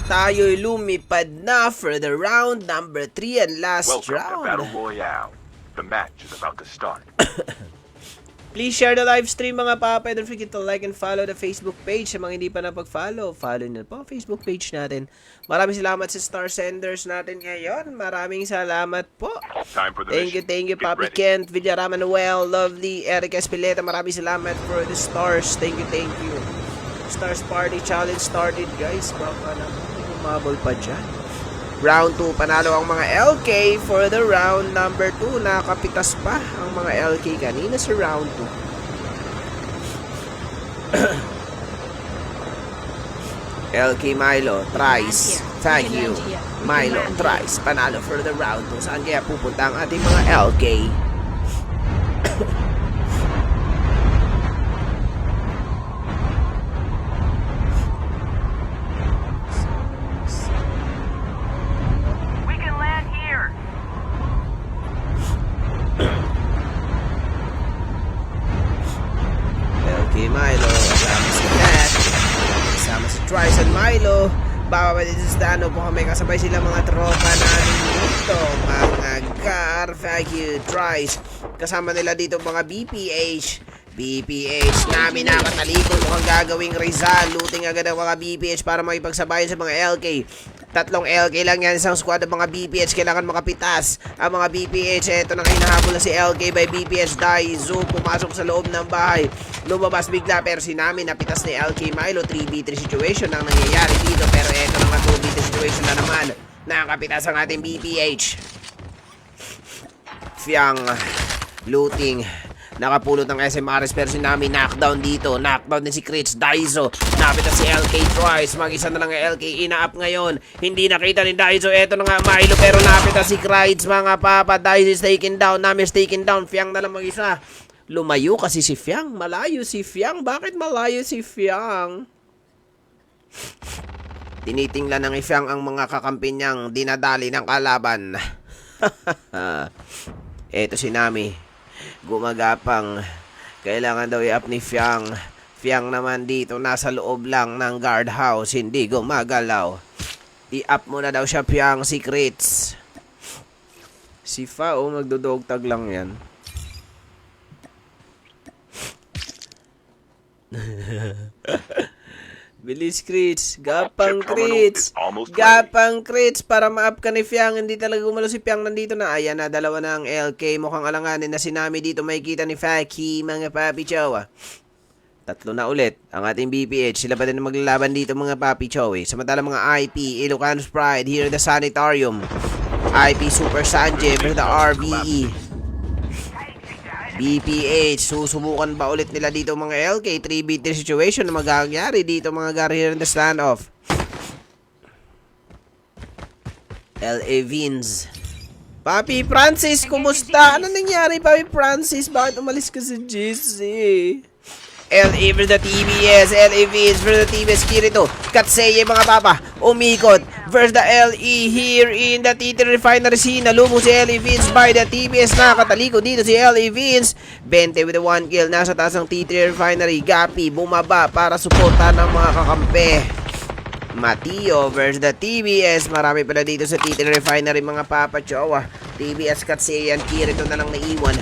tayo'y lumipad na for the round number 3 and last Welcome to round. Battle Royale. The match is about to start. Please share the live stream mga papa. Don't forget to like and follow the Facebook page. Sa mga hindi pa napag-follow, follow nyo po ang Facebook page natin. Maraming salamat sa star senders natin ngayon. Maraming salamat po. Time for the Thank you, mission. Get Papi ready. Kent, Villarama Manuel, Lovely, Eric Espileta. Maraming salamat for the stars. Thank you. Stars Party Challenge started, guys. Baka naman umabol pa dyan. Round 2, panalo ang mga LK for the round number 2. Nakapitas pa ang mga LK kanina sa round 2. LK Milo, tries. Thank you. Milo, tries. Panalo for the round 2. Saan kaya pupunta ang ating mga LK? LK Milo, kasama si Matt, kasama si Trice and Milo. Baka dito sa Stano po kami, kasabay sila mga tropa natin dito, mga Gar, thank you, Trice. Kasama nila dito mga BPH namin nakatalikod mukhang gagawing Rizal. Looting agad ang mga BPH para makipagsabayan sa mga LK. Tatlong LK lang yan, isang squad ng mga BPH. Kailangan makapitas ang mga BPH. Ito na hinahabol na si LK by BPH Daizo. Pumasok sa loob ng bahay. Lumabas bigla pero si Nami napitas ni LK Milo. 3v3 situation ang nangyayari dito. Pero ito na nga 2v3 situation na naman. Nakapitas ang ating BPH. Fiang looting. Nakapulot ng SMRS pero si Nami knockdown dito. Knockdown din si Critch Daizo. Napitas si LK Trice. Mag-isa na lang ang LK. Ina-up ngayon. Hindi nakita ni Daizo. Eto na nga Milo pero napitas si Critch mga papa. Daizo is taken down. Nami is taken down. Fiang na lang mag-isa. Lumayo kasi si Fiang. Malayo si Fiang. Bakit malayo si Fiang? Tinitinglan ng Fiang ang mga kakampi niyang dinadali ng kalaban. Eto si Nami. Gumagapang. Kailangan daw i-up ni Fiang. Fiang naman dito nasa loob lang ng guardhouse. Hindi gumagalaw. I-up mo na daw siya Fiang secrets. Si Fao magdodogtag lang yan. Bilis Crits, gapang Crits, gapang Crits para ma-up ka ni Fiang. Hindi talaga gumalo si Fiang, nandito na. Ayan na, dalawa na ang LK. Mukhang alanganin na si Nami dito. Makikita ni Faki, mga papi chow. Tatlo na ulit ang ating BPH. Sila pa din maglalaban dito mga papi chow. Samantala mga IP, Ilocos Pride, here the Sanitarium. IP Super Sanje versus the RBE. BPH, susubukan ba ulit nila dito mga LK? 3v3 situation na magagyari dito mga gar here in the standoff. LA Vince. Papi Francis, kumusta? Ano nangyari Papi Francis? Bakit umalis ka sa GC? LA versus the TBS, LA Vince versus the TBS Kirito. Katseye mga papa, umikot versus the LE here in the T3 Refinery scene. Nalubog si LA Vince by the TBS. Nakataliko dito si LA Vince. 20 with the 1 kill. Nasa taas ng T3 Refinery. Gapi bumaba para suporta ng mga kakampi. Matio versus the TBS. Marami pala dito sa T3 Refinery mga papa chowa. TBS Katseye and Kirito na lang naiwan.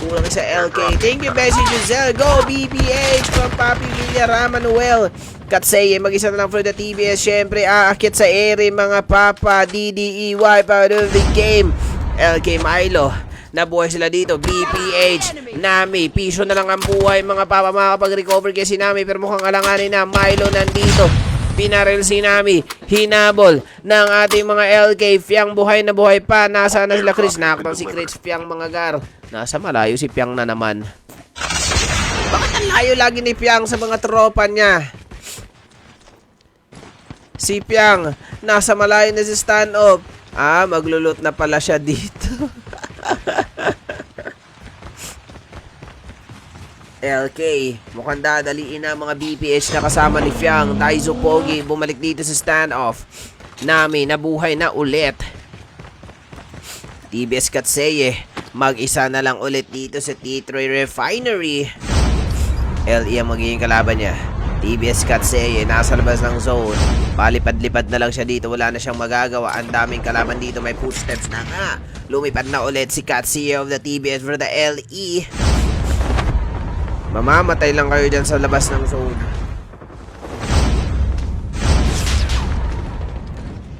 Kulang sa LK. Thank you, Bessie Giselle. Go, BPH from Papi Villarama Manuel. Katseye, mag-isa na lang for the TBS. Siyempre, aakit sa ere, mga papa. DDEY, part of the game. LK Milo. Nabuhay sila dito. BPH. Nami. Piso na lang ang buhay, mga papa. Makakapag-recover kasi Nami. Pero mukhang alanganin na. Milo nandito. Pinaril si Nami. Hinabol ng ating mga LK. Fiang buhay na buhay pa. Nasaan na sila Chris? Knockdown si Chris. Fiang mga gar. Nasa malayo si Fiang na naman. Bakit ang layo lagi ni Fiang sa mga tropa niya? Si Fiang nasa malayo na si stand-up. Maglulot na pala siya dito. LK, mukhang dadaliin na mga BPH na kasama ni Fiang. Daizo Pogi, bumalik dito sa standoff. Nami, nabuhay na ulit. TBS Katseye, mag-isa na lang ulit dito sa T3 Refinery. LE ang magiging kalaban niya. TBS Katseye, nasa labas ng zone. Palipad-lipad na lang siya dito, wala na siyang magagawa. Ang daming kalaban dito, may footsteps na nga. Lumipad na ulit si Katseye of the TBS for the LE. Mamamatay lang kayo dyan sa labas ng zone.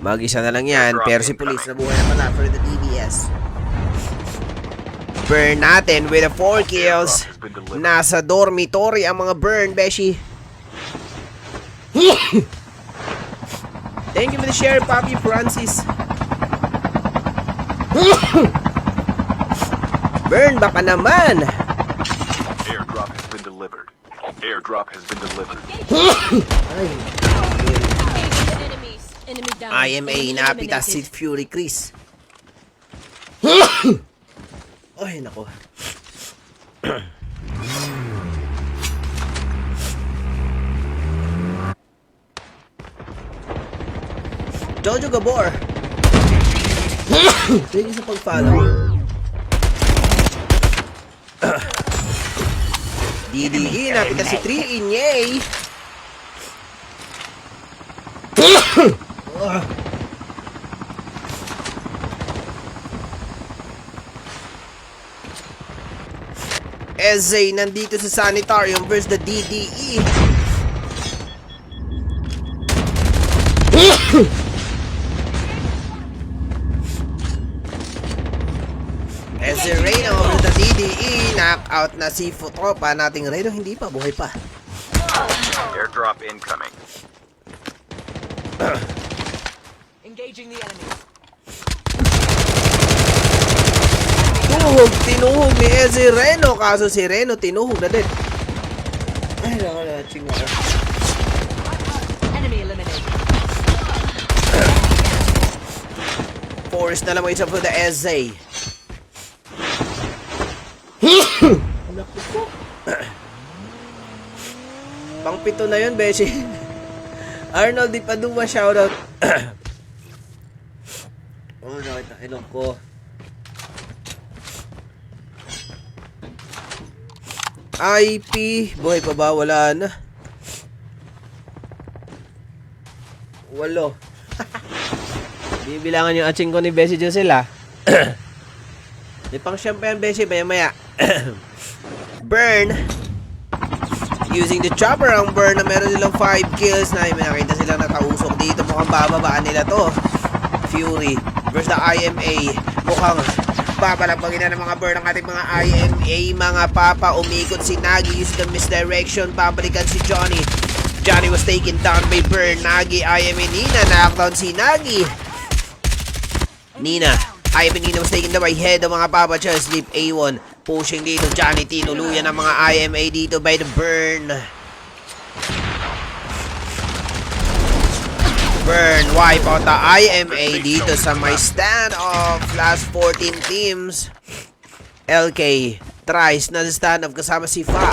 Mag-isa na lang yan, pero si Police nabuhay na pala for the TBS. Burn natin with the 4 kills. Nasa dormitory ang mga burn, Beshi. Thank you for the share, Papi Francis. Burn, baka naman. Airdrop has been delivered. Airdrop has been delivered. IMA, napitas si Fury Chris. Ay, nako. Jojo Gabor. Thank you sa pag-follow. DDE, napitas si 3 Inyay. Eze nandito sa Sanitarium versus the DDE. Eze Reno versus the DDE. Knockout na si Futropa nating Reno. Hindi pa, buhay pa. Airdrop incoming. Engaging the enemy. Tinuhog ni Eze Reno. Kaso si Reno tinuhog na din. Ay, nakala, chingo. Enemy eliminated. Force na lamang isa for the Eze. Pang-pito na yun, Beshi. Arnold Di Padua, shoutout. Oh, nakita, ilong ko. IP, buhay pa ba? Wala na. 8. Bibilangan yung atsing ko ni Beshi Josel, ah. Di pang siyempre yan, Beshi, maya-maya. Burn. Using the chopper ang burn na meron nilang 5 kills na may nakita silang nakausok dito. Mukhang bababaan nila to. Fury versus the IMA. Mukhang papalapagin na ng mga burn ang ating mga IMA. Mga papa, umikot si Nagi. Use the misdirection. Pabalikan si Johnny. Johnny was taken down by burn. Nagi, IMA, Nina. Knockdown si Nagi. Nina. IMA, Nina was taken down by head ng mga papa. Just sleep A1. Pushing dito, Johnny tinuluyan ng mga IMA dito by the burn. Burn, wipe out the IMA dito sa may stand-off. Last 14 teams. LK tries na stand-off kasama si Fa.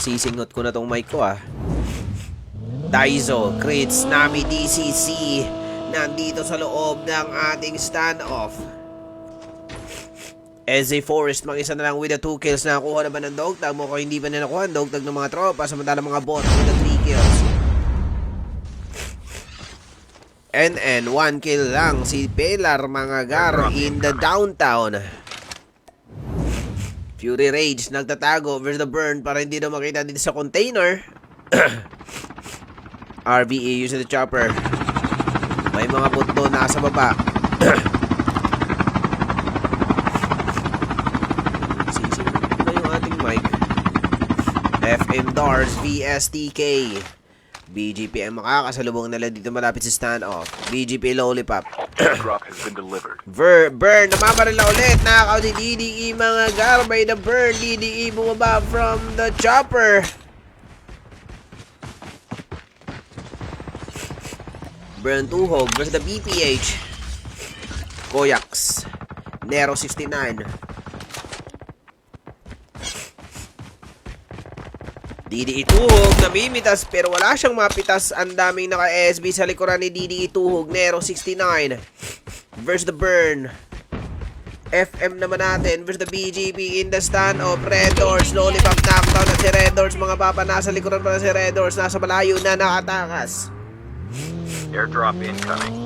Sisingot ko na tong mic ko, ah. Daizo, Crits, Nami, DCC. Nandito sa loob ng ating stand-off. Eze Forest, mag-isa na lang with the 2 kills. Nakakuha naman ng dogtag. Mukhang hindi pa na nakuha ang dogtag ng mga tropa. Samantalang mga bot with the 3 kills. NN, 1 kill lang. Si Pelar, mga gar in the downtown. Fury Rage, nagtatago versus the burn para hindi na makita dito sa container. RVE, using the chopper. May mga bot doon nasa baba. FM Dars, VSTK. BGP ang makakasalubong nila dito malapit sa standoff. BGP Lollipop. Airdrop has been delivered. Burn, namamaril na ulit. Nakakaw si DDE, mga garbay na burn. DDE bumaba from the chopper. Burn Tuhog versus the BPH. Koyaks. Nero 69. DDE Tuhog, namimitas pero wala siyang mapitas. Ang daming naka-SB sa likuran ni DDE Tuhog. Nero 69 versus the burn. FM naman natin versus the BGP in the standoff. Red Doors, lollipop knockdown at si Red Doors. Mga papa, nasa likuran pa na si Red Doors. Nasa malayo na nakatakas. Airdrop incoming.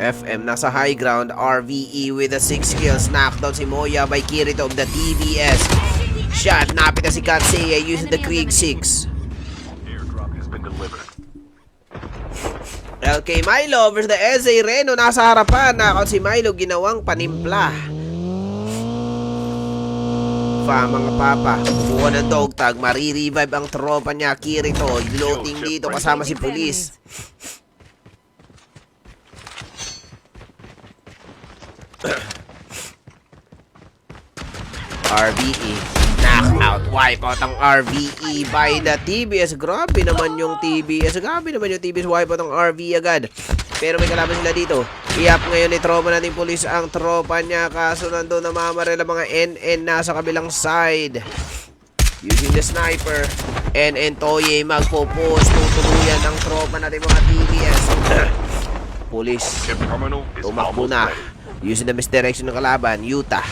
FM nasa high ground. RVE with the 6 kills. Knockdown si Moya by Kirito of the TBS. Shot, napit na si Katseye using the Krieg 6. Airdrop has been delivered. LK Milo versus the SA Reno. Nasa harapan. Knockout si Milo. Ginawang panimpla. Mga papa. Buka ng dog tag. Marirevive ang tropa niya. Kirito. Loading dito kasama si Police. RVE. Knockout. Wipeout ang RVE by the TBS. Grabe naman yung TBS. Wipeout ang RVE agad. Pero may kalaban sila dito. Iap ngayon ni tropa nating Police ang tropa niya. Kaso nandun namamaril ang mga NN nasa kabilang side. Using the sniper. NN Toye magpo-push. Tutuluyan ang tropa nating mga TBS. Police. Chip terminal is Tumakbo almost na. ready. Using the misdirection ng kalaban. Utah.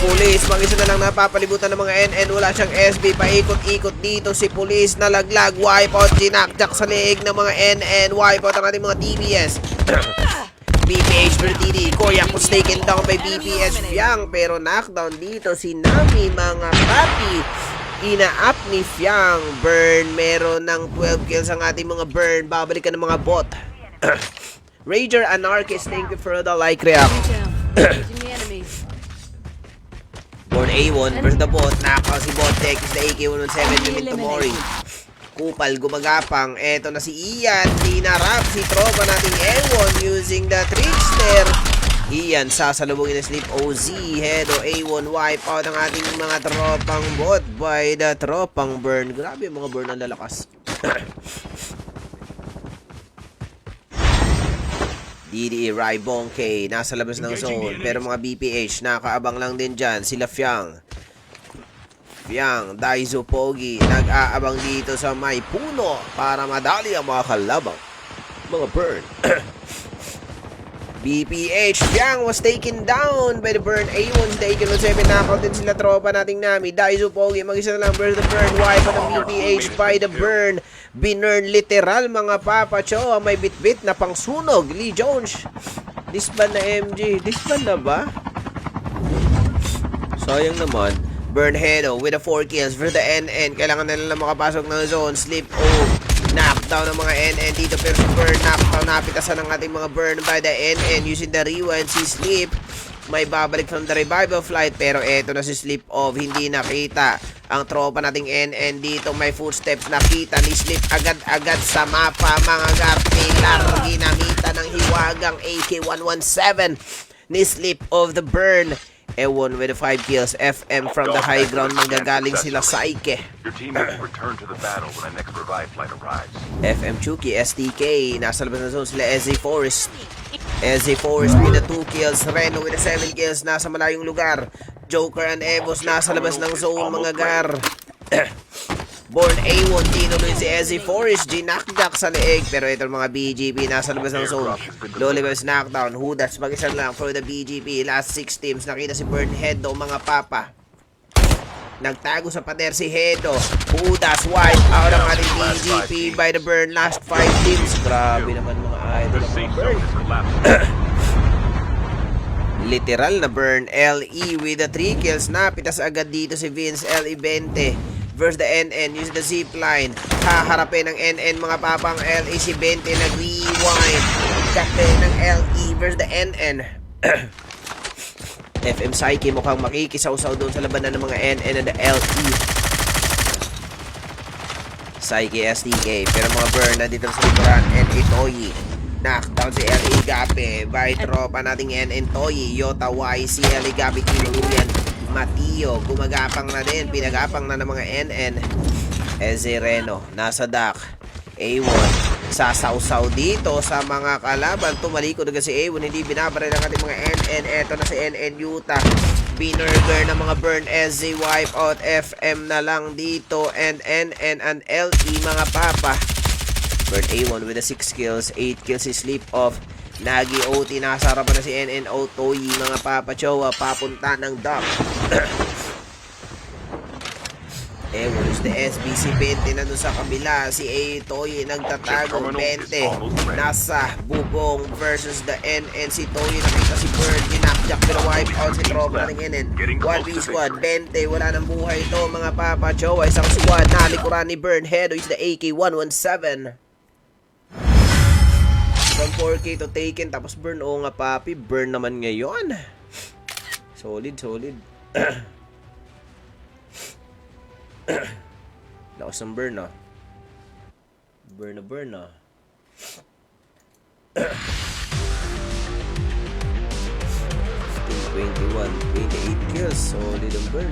Police, mag-isa na lang napapalibutan ng mga NN. Wala siyang SB. Paikot-ikot dito si Police. Nalaglag. Wipeout. Ginakjak sa leeg ng mga NN. Wipeout ang ating mga TBS. BPH Bertini. Koyak was taken down by BPH Fiang. Pero knockdown dito si Nami, mga papi. Ina-up ni Fiang. Burn. Meron ng 12 kills ang ating mga Burn. Babalikan ng mga bot. Rager Anarchist. Thank you for the like react. Engaging the enemies. Born A1 versus the bot. Knockout si Botek. Is the AK-117 Memento Mori. Kupal gumagapang. Eto na si Ian. Dinarap si tropa nating A1 using the trickster. Ian sasalubungin na Sleep OZ. Hedo A1 wipeout ang ating mga tropang bot by the tropang Burn. Grabe yung mga Burn ang lalakas. DDE Raibong K nasa labas ng zone, pero mga BPH nakaabang lang din dyan. Sila Fiang, Daizo Pogi nag-aabang dito sa may puno para madali ang mga kalabang mga Burn. BPH Fiang was taken down by the Burn. A1's taken on 7. Knockout din sila tropa nating Nami. Daizo Pogi mag-isa na lang versus the Burn. Wipe out ang BPH by the Burn. Binurn literal mga papacho. May bit-bit na pangsunog. Lee Jones. Disband na MG. Disband na ba? Sayang naman. Burn Hedo with the 4 kills for the NN. Kailangan na lang makapasok ng zone. Slip O. Knockdown ng mga NN dito. Pero si Burn knockdown. Napitasan ng ating mga Burn by the NN. Using the rewind si Slip. May babalik from the revival flight. Pero eto na si Slip Off. Hindi nakita ang tropa nating NN dito. May footsteps nakita ni Slip agad-agad sa mapa. Mga garpilar. Ginamitan ng hiwagang AK-117 ni Slip of the Burn. Ewan with the 5 kills. FM from the high ground. Manggagaling sila sa Ike. Your teammates will return to the battle when the next revive flight arrives. FM Chuki, STK. Nasa labas na zone sila. SZ Forest. SZ Forest with the 2 kills. Reno with the 7 kills. Nasa malayong lugar. Joker and Evos nasa labas ng zone, mga gar. Born A1, tinuloy si SZ Forest. Ginakjak sa leeg. Pero ito mga BGP nasa labas ng zone. Lollipop's knockdown. Hudas mag-isa lang for the BGP. Last 6 teams. Nakita si Burn Hedo, mga papa. Nagtago sa pader si Hedo. Hudas wipe out ang ating BGP by the Burn. Last 5 teams. Grabe naman mga idol ng mga Burn. Literal na Burn. LE with the 3 kills. Napitas agad dito si Vince. LE 20 versus the NN. Use the zipline. Haharapin ng NN, mga papang. LE si 20 nag-rewind. Kaktin ng LE versus the NN. FM Psyche mukhang makikisaw-saw doon sa labanan ng mga NN and the LE. Psyche STK. Pero mga Burn na dito sa likuran. NA Toyi. Knockdown si LE Gape by tropa nating NN Toyi. Yota YC LE Gape tinuluyan. Matio, gumagapang na din. Pinagapang na ng mga NN. Eze Reno, nasa dock. A1, sasaw-saw dito sa mga kalaban. Tumalikod agad si A1. Hindi binabaril ang ating mga NN. Eto na si NN Utah. Pinurger ng mga Burn SZ Wipeout. FM na lang dito. And NN and LE mga papa. Burn A1 with the 6 kills. 8 kills si Sleep Off. Nagi OT. Nasa harapan na si NNO. Toyi mga papa. Chowa papunta ng dock. Ewan is the SBC 20 na dun sa kabila. Si A Toyi nagtatago 20. Nasa bubong versus the NN. Si Toyi nakita si Bird. Ginakjak pero wipe out si tropa ng NN. 1v squad 20. Wala nang buhay ito mga papa. Chowa isang squad. Nalikuran ni Burn. Hedo is the AK-117. From 4K to taken. Tapos Burn. Oo nga papi. Burn naman ngayon. Solid. Lakas ng Burn ah. Burn ah. 21, 28 kills. Solid ang Burn.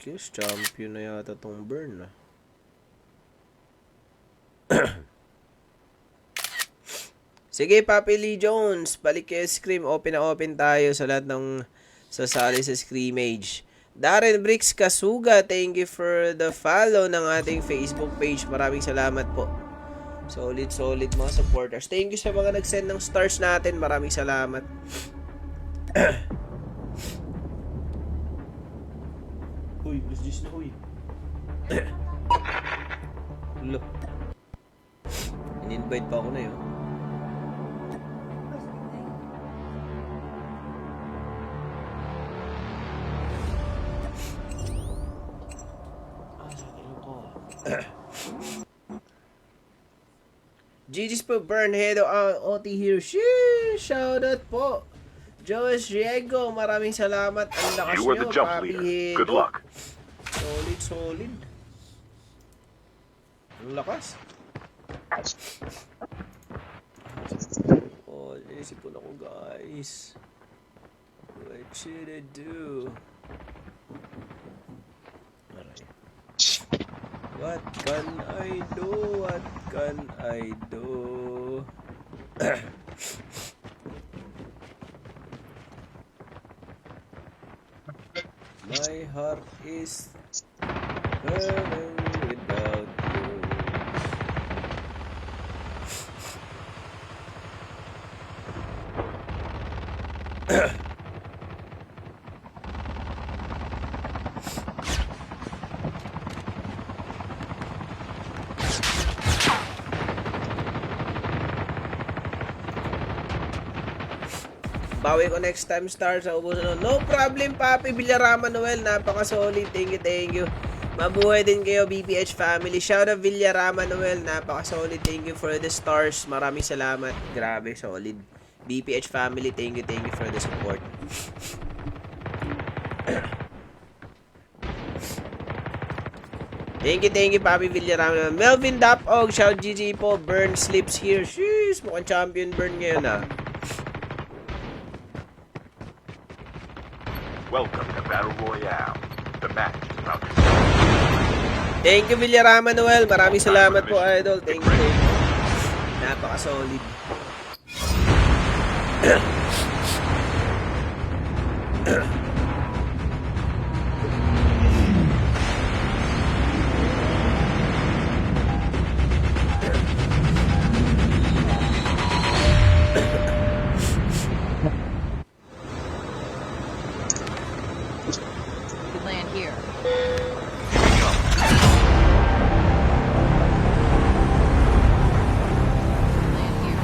Kills, champion na yata tong Burn ah. Sige Papi Lee Jones, balik kay Scream. Open na open tayo sa lahat ng sasali sa scrimmage. Darren Bricks Kasuga, thank you for the follow ng ating Facebook page. Maraming salamat po. Solid mga supporters. Thank you sa mga nag-send ng stars natin. Maraming salamat. Uy, plus 10 na, uy. Ulo. In-invite pa ako na yun. GG's po, Burn Hedo ang OT here. Sheesh! Shoutout po. Joes Diego, maraming salamat. Ang lakas You are the nyo, jump Papi leader. Hedo. Good luck. Solid. Ang lakas. Oh, inisipon ako guys. What should I do? Alright. What can I do? My heart is burning without you. Bawi ko next time star sa ubusan. No problem Papi Villarama Noel. Napaka-solid. Thank you. Mabuhay din kayo BPH family. Shout out Villarama Noel. Napaka-solid. Thank you for the stars. Maraming salamat. Grabe, solid. BPH family, thank you for the support. Thank you Papi Villarama. Melvin Dapog, shout GG po. Burn slips here. Sheesh, mukhang champion Burn ngayon ah. Welcome to Battle Royale. The match is about to Thank you Villarama Noel. Maraming salamat po idol. Thank you. Napaka-solid. We land here. Land here.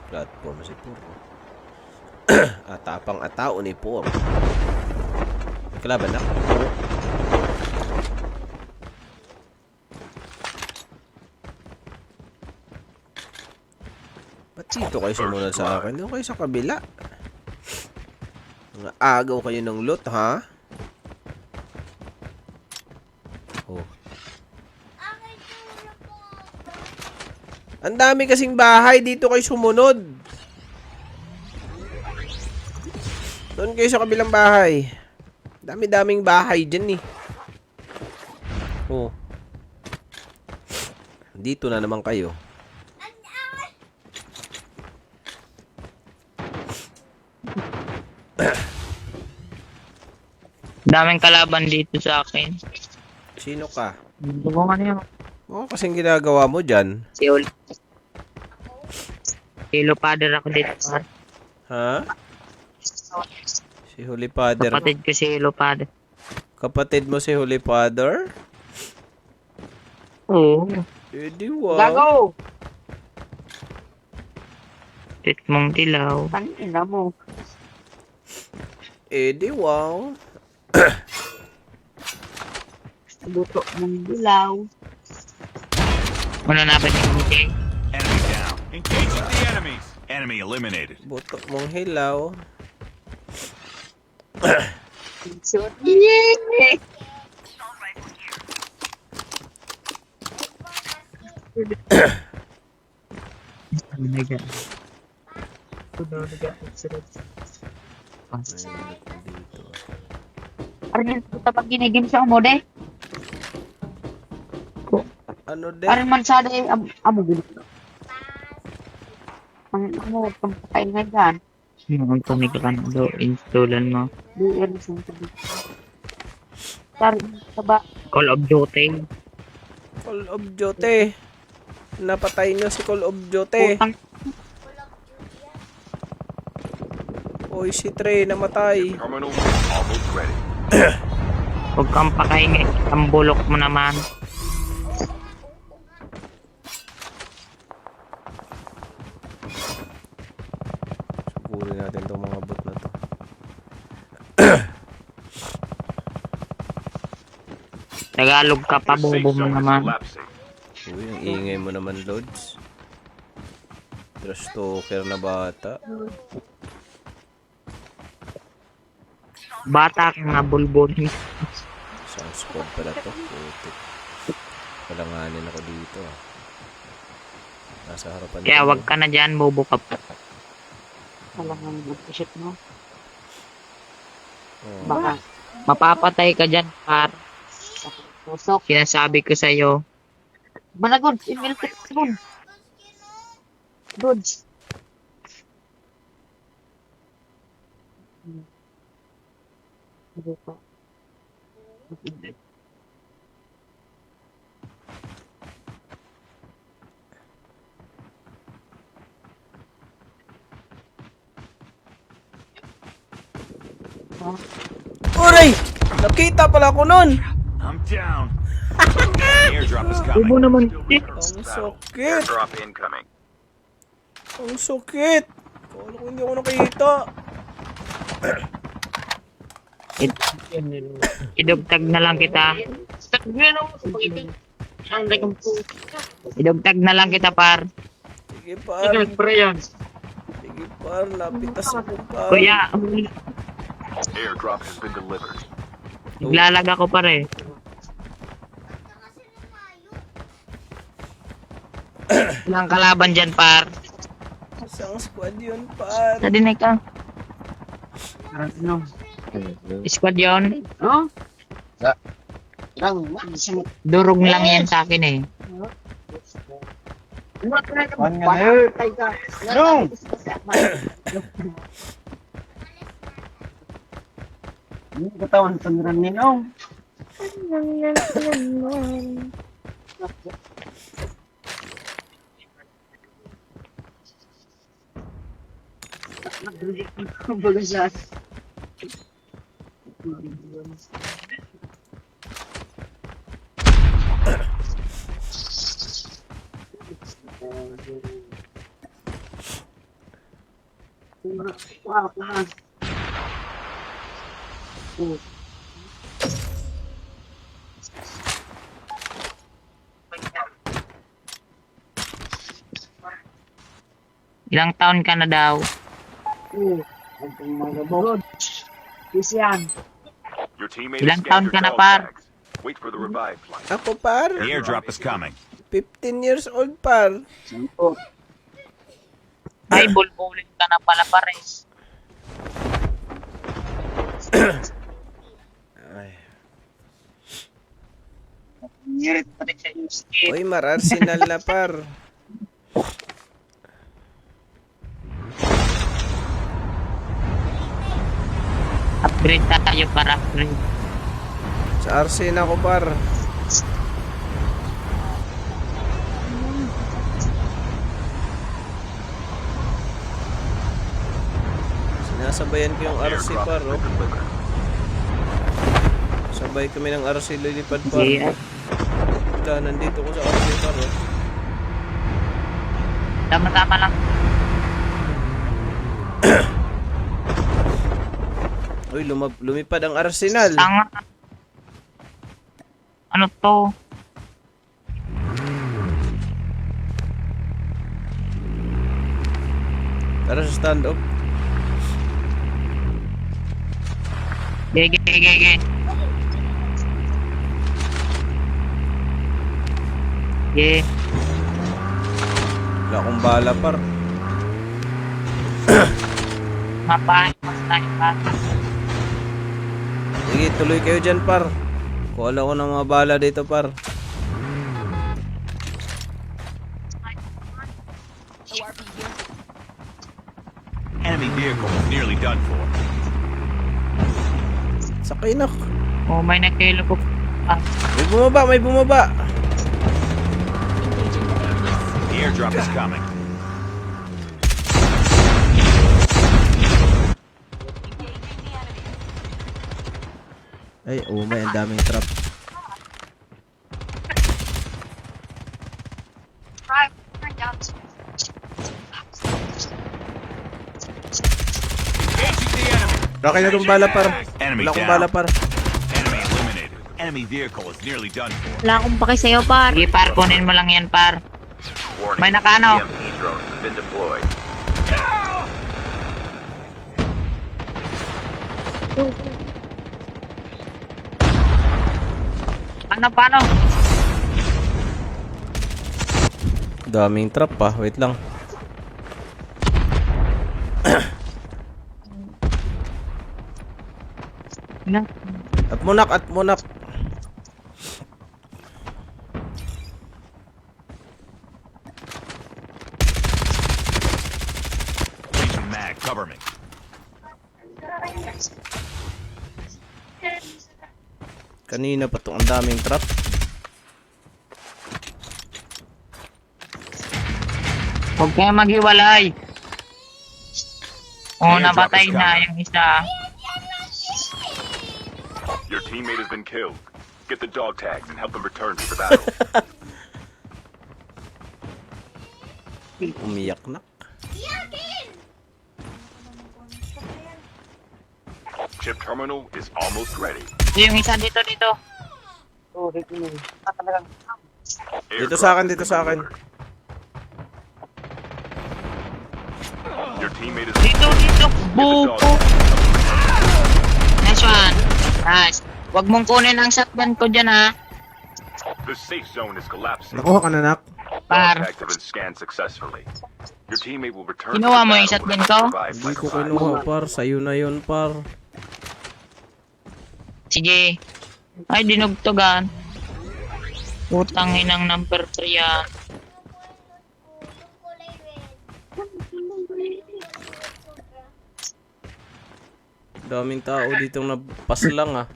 Platform si Puro. Atapang atao ni Puro. Kalaban na. Ba't dito kayo sumunod sa akin? Doon kayo sa kabila. Mga agaw kayo ng loot, ha? Oh. Ang dami kasing bahay. Dito kayo sumunod. Doon kayo sa kabilang bahay. Dami-daming bahay dyan eh. Oh. Dito na naman kayo. Daming kalaban dito sa akin. Sino ka? Tulungan niyo. Oo, kasing ginagawa mo dyan. Si Ol. Si Lopader ako dito. Par. Ha? Si Holy Father. Kapatid ko si Lopader. Kapatid mo si Holy Father? Oo. Eh di wow. Gago! Tit mong dilaw. Tangina mo. Eh di wow. Buto mong dilaw. Ano na ba ni Enemy down. Engaging the enemies. Enemy eliminated. Buto mong hilaw. Yeah! Oh my God. Aryan, puta pag ginigim sa umode. Ano din? Aryan man sa day, amo gini. Ang amo, pampakain nga dyan. Ang pumikakan do, installan mo. DL sa tabi. Sorry, saba. Call of Duty. Call of Duty. Napatay nyo si Call of Duty. Putang. Oy, si Trey namatay. Terminal almost ready. Huwag kang pakaingay. Ang bulok mo naman. Supurin natin itong mga bot na to. Tagalog ka pa, Your safe bobo mo zone is naman. collapsing. Uy, ang ingay mo naman, Lods. Trash talker na bata. Bata kang nabulbon. Isang squad pala to. Putik. Palanganin ako dito. Ah. Nasa harapan Kaya ko. wag ka na dyan, bobo ka pa. Alam mo, shit mo. Oh. Baka mapapatay ka dyan, par. Pusok. Sinasabi ko sa'yo. Managod, email ka doon. Dodge. Uray! Nakita pala ko nun! I'm down. Airdrop is coming. Bobo naman. Ang sakit! Airdrop incoming. Ang sakit! Kala ko hindi ako nakita. Idugtag na lang kita. Idugtag na lang kita, par. Sige par. Sige par, napitas ako par. Kuya, Airdrop has been delivered. naglalag ako, pare. Ilang kalaban dyan, par. Isang squad yun par. Nadinig ka. Squad yun? Oo. Durog lang yan sa akin eh. Katawan pangeran ninong. Bagusan. Wow, wow. Ilang taon ka na daw? Ang mga Yes, yan. Your teammate Ilang has taon scanned ka your na, dog par? tags. Wait for the revived flight. Ako, par. The airdrop is coming. 15 years old, par. Sampo. Ay, bulbulin ka na pala pares. Ay. Ngirit pa rin sa USK. Uy, mar-Arsenal na, par. Upgrade tayo para upgrade. Sa Arsenal ako, par. Sinasabayan ko yung RC, Airdrop par, has oh. been delivered. Sabay kami ng RC lilipad, par. Yeah. Ito, nandito ko sa RC, par, oh. Tama-tama lang. Uy, lumipad ang Arsenal. Tanga. Ano to? Tara sa stand-up. Gege. Ge. Wala akong bala, par. Mapahay mo tayo pa. Sige, tuloy kayo dyan, par. Kuha ko ng mga bala dito, par. Enemy vehicle is nearly done for. Sakay na. Oh, may nakilo ko. Ah, May bumaba. The airdrop is coming. Ay, may ang daming trap. Engaging the enemy. Rocky na itong bala, par. Enemy Wala akong down. bala, par. Enemy eliminated. Enemy vehicle is nearly done for. Wala akong paki sa'yo, par. sige par, kunin mo lang yan par. Warning, May nakano. EMP drone has been deployed. Paano? Daming trap, pa. Wait lang. Ilan? At munak. Changing mag. Cover me. Kanina pa to ang daming trap. Huwag kayo maghiwalay. Oh, Airdrop napatay is na coming. yung isa. Your teammate has been killed. Get the dog tags and help them return to the battle. Umiyak na. Chip terminal is almost ready. Yung isa dito. Oh, hit mo. Talagang. Dito sa akin, dito sa akin. Your teammate is Dito. Get the Buko. dog tags. Nice one. Nice. Huwag mong kunin ang shotgun ko dyan ha. The safe zone is collapsing. Nakuha ka na, nak. Par. Dog tags have been scanned successfully. Your teammate will return Kinuha to the mo yung battle shotgun when ko? revived Hindi flight ko arrives. kinuha, par. Sa'yo na yun, par. Sige. Ay, dinugtugan. Putang inang number 3 yan. Daming tao dito na paslang, ah.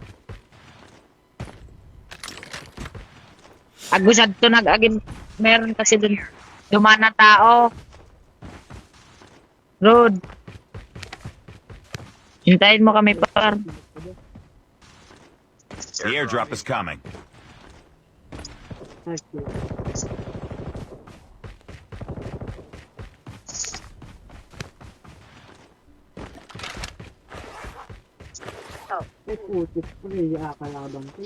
Agusad to nag-agin. Meron kasi dun. Dumaan na tao. Road. Hintayin mo kami par. The airdrop is coming. Putik ko rin yung akalaban ko.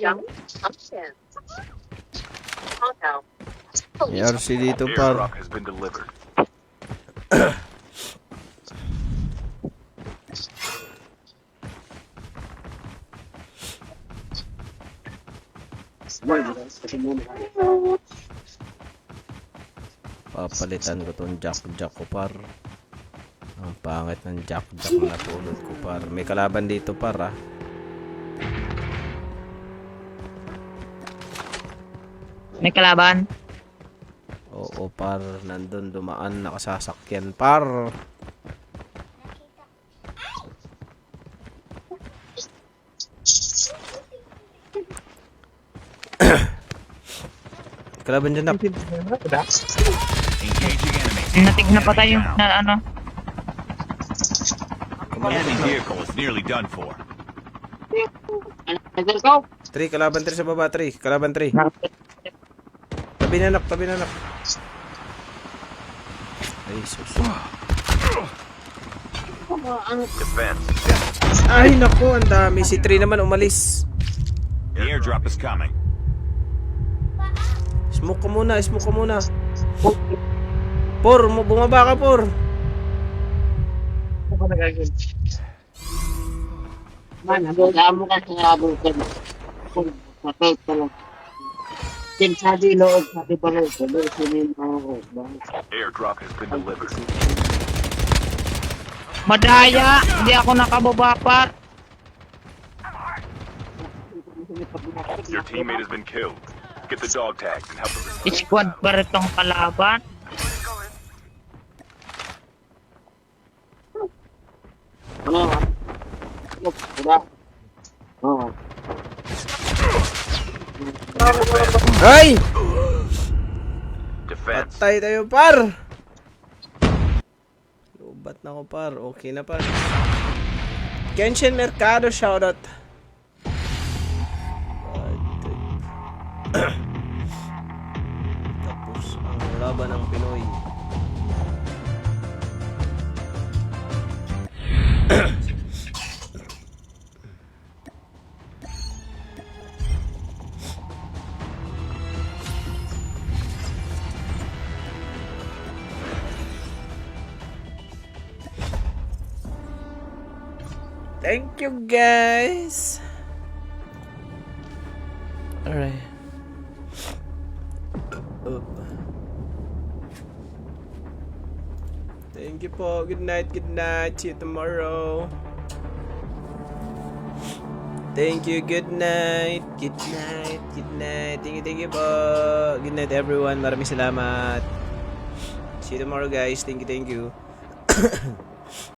May RC dito, par. Airdrop has been delivered. Papalitan ko tong jack ko par. Ang pangit ng jack na pulot ko par. May kalaban dito par ah. May kalaban. Oo par, nandun dumaan nakasasakyan par. Kalaban dyan na. Engaging enemies. Natig na patay yung na ano. Enemy vehicle is nearly done for. Nagdal ko. 3, kalaban 3 sa baba, 3. Kalaban 3. Tabi na nak. Ay, sus. Defense. Ay, naku, ang dami. Si 3 naman umalis. The airdrop is coming. Smoke ka muna. Por, bumaba ka, Por. Ako nagagawin. Man, nagagawa mo ka sa abong ka na. Patay ka lang. Sabi loob, sabi pa loob. Sabi sinin ako. Airdrop has been delivered. Madaya! Hindi ako nakababa par. Your teammate has been killed. Get the dog tags and help them. Squad pa rin tong kalaban. Ano? Wala. Oo. Ay! Defense. Patay tayo, par. Lubat na ako, par. Okay na, par. Genshin Mercado, shoutout. Tapos ang laban ng Pinoy. Thank you, guys. Alright. Thank you po. Good night. See you tomorrow. Thank you. Good night. Thank you po. Good night, everyone. Maraming salamat. See you tomorrow, guys. Thank you.